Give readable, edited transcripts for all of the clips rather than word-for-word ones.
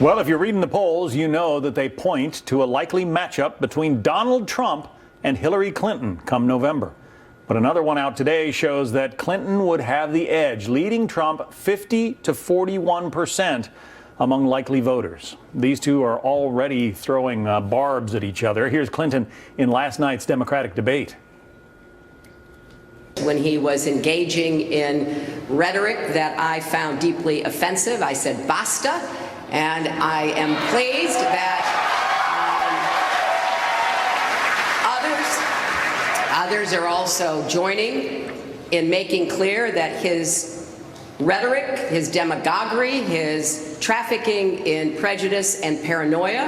Well, if you're reading the polls, you know that they point to a likely matchup between Donald Trump and Hillary Clinton come November. But another one out today shows that Clinton would have the edge, leading Trump 50 to 41% among likely voters. These two are already throwing barbs at each other. Here's Clinton in last night's Democratic debate. When he was engaging in rhetoric that I found deeply offensive, I said, basta. And I am pleased that others are also joining in making clear that his rhetoric, his demagoguery, his trafficking in prejudice and paranoia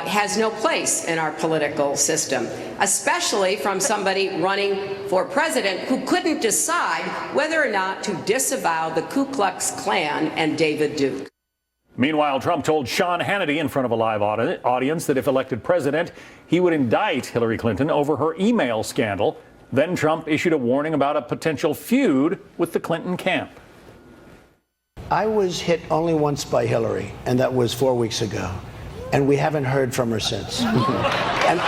has no place in our political system, especially from somebody running for president who couldn't decide whether or not to disavow the Ku Klux Klan and David Duke. Meanwhile, Trump told Sean Hannity in front of a live audience that if elected president, he would indict Hillary Clinton over her email scandal. Then Trump issued a warning about a potential feud with the Clinton camp. I was hit only once by Hillary, and that was 4 weeks ago. And we haven't heard from her since. and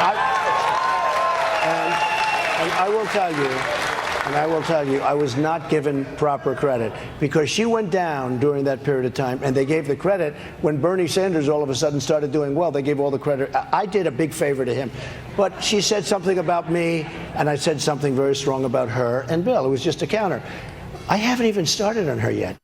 I will tell you, I was not given proper credit because she went down during that period of time, and they gave the credit when Bernie Sanders all of a sudden started doing well. They gave all the credit. I did a big favor to him, but she said something about me, and I said something very strong about her and Bill. It was just a counter. I haven't even started on her yet.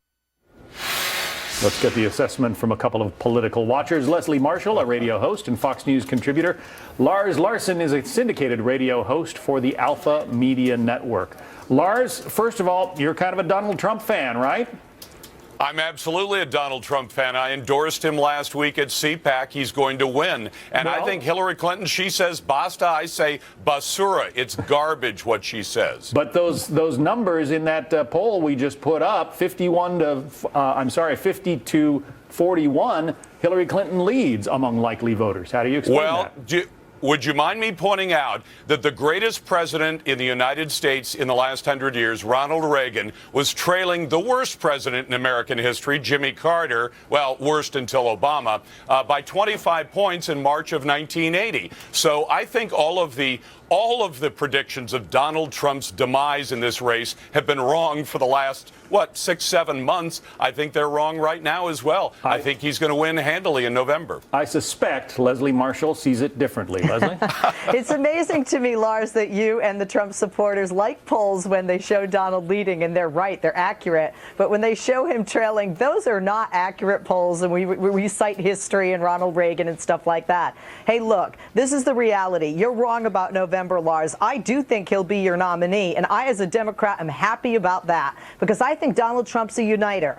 Let's get the assessment from a couple of political watchers. Leslie Marshall, a radio host and Fox News contributor. Lars Larson is a syndicated radio host for the Alpha Media Network. Lars, first of all, you're kind of a Donald Trump fan, right? I'm absolutely a Donald Trump fan. I endorsed him last week at CPAC. He's going to win. And I think Hillary Clinton, she says basta. I say basura. It's garbage what she says. But those numbers in that poll we just put up, 50 to 41, Hillary Clinton leads among likely voters. How do you explain that? Would you mind me pointing out that the greatest president in the United States in the last 100 years, Ronald Reagan, was trailing the worst president in American history, Jimmy Carter, well, worst until Obama, by 25 points in March of 1980. So I think all of the predictions of Donald Trump's demise in this race have been wrong for the last, 6-7 months. I think they're wrong right now as well. I think he's going to win handily in November. I suspect Leslie Marshall sees it differently. Leslie? It's amazing to me, Lars, that you and the Trump supporters like polls when they show Donald leading, and they're right, they're accurate. But when they show him trailing, those are not accurate polls, and we cite history and Ronald Reagan and stuff like that. Hey, look, this is the reality. You're wrong about November, Lars. I do think he'll be your nominee, and I, as a Democrat, am happy about that because I think Donald Trump's a uniter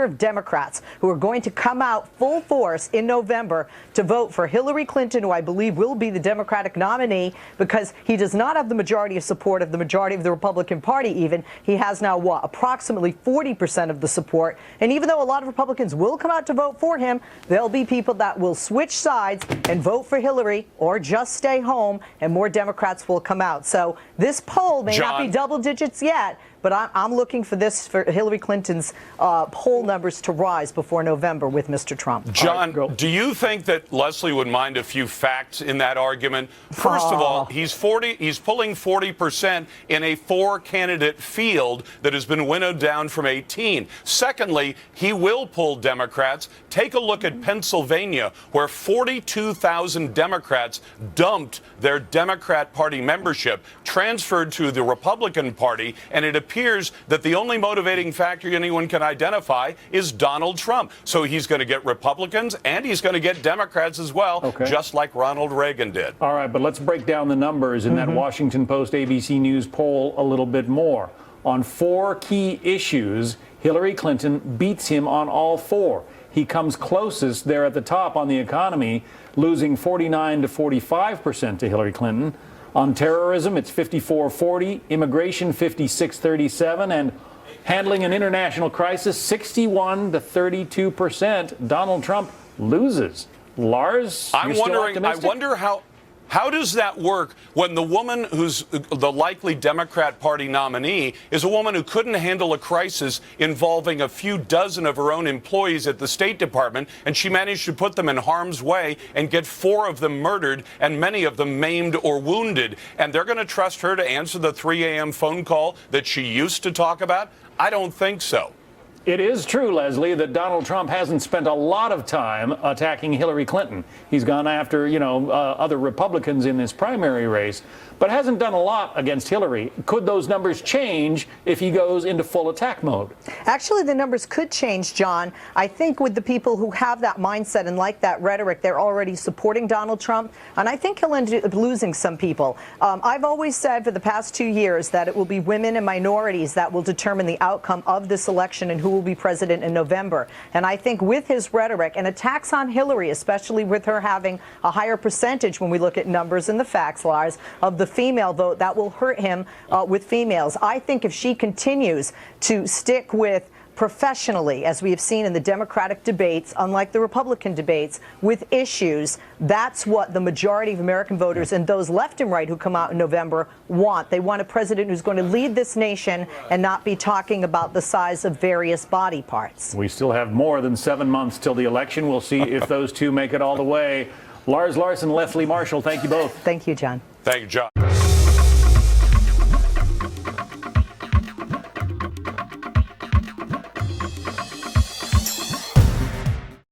of Democrats who are going to come out full force in November to vote for Hillary Clinton, who I believe will be the Democratic nominee because he does not have the majority of support of the majority of the Republican Party even. He has now, approximately 40% of the support. And even though a lot of Republicans will come out to vote for him, there'll be people that will switch sides and vote for Hillary or just stay home, and more Democrats will come out. So this poll may not be double digits yet, but I'm looking for Hillary Clinton's poll numbers to rise before November with Mr. Trump. John, do you think that Leslie would mind a few facts in that argument? First of all, he's pulling 40% in a 4-candidate field that has been winnowed down from 18. Secondly, he will pull Democrats. Take a look at Pennsylvania, where 42,000 Democrats dumped their Democrat Party membership, transferred to the Republican Party, and it appears that the only motivating factor anyone can identify is Donald Trump. So he's going to get Republicans and he's going to get Democrats as well, just like Ronald Reagan did. All right, but let's break down the numbers in that Washington Post ABC News poll a little bit more. On 4 key issues, Hillary Clinton beats him on all 4. He comes closest there at the top on the economy, losing 49 to 45% to Hillary Clinton. On terrorism, it's 54-40, immigration 56-37, and handling an international crisis 61 to 32%. Donald Trump loses. Lars, I wonder how How does that work when the woman who's the likely Democrat Party nominee is a woman who couldn't handle a crisis involving a few dozen of her own employees at the State Department, and she managed to put them in harm's way and get 4 of them murdered and many of them maimed or wounded? And they're going to trust her to answer the 3 a.m. phone call that she used to talk about? I don't think so. It is true, Leslie, that Donald Trump hasn't spent a lot of time attacking Hillary Clinton. He's gone after, other Republicans in this primary race, but hasn't done a lot against Hillary. Could those numbers change if he goes into full attack mode? Actually, the numbers could change, John. I think with the people who have that mindset and like that rhetoric, they're already supporting Donald Trump, and I think he'll end up losing some people. I've always said for the past 2 years that it will be women and minorities that will determine the outcome of this election and who will be president in November. And I think with his rhetoric and attacks on Hillary, especially with her having a higher percentage when we look at numbers and the facts, Lars, of the female vote, that will hurt him with females. I think if she continues to stick with professionally, as we have seen in the Democratic debates, unlike the Republican debates, with issues, that's what the majority of American voters and those left and right who come out in November want. They want a president who's going to lead this nation and not be talking about the size of various body parts. We still have more than 7 months till the election. We'll see if those two make it all the way. Lars Larson, Leslie Marshall, thank you both. Thank you, John. Thank you, John.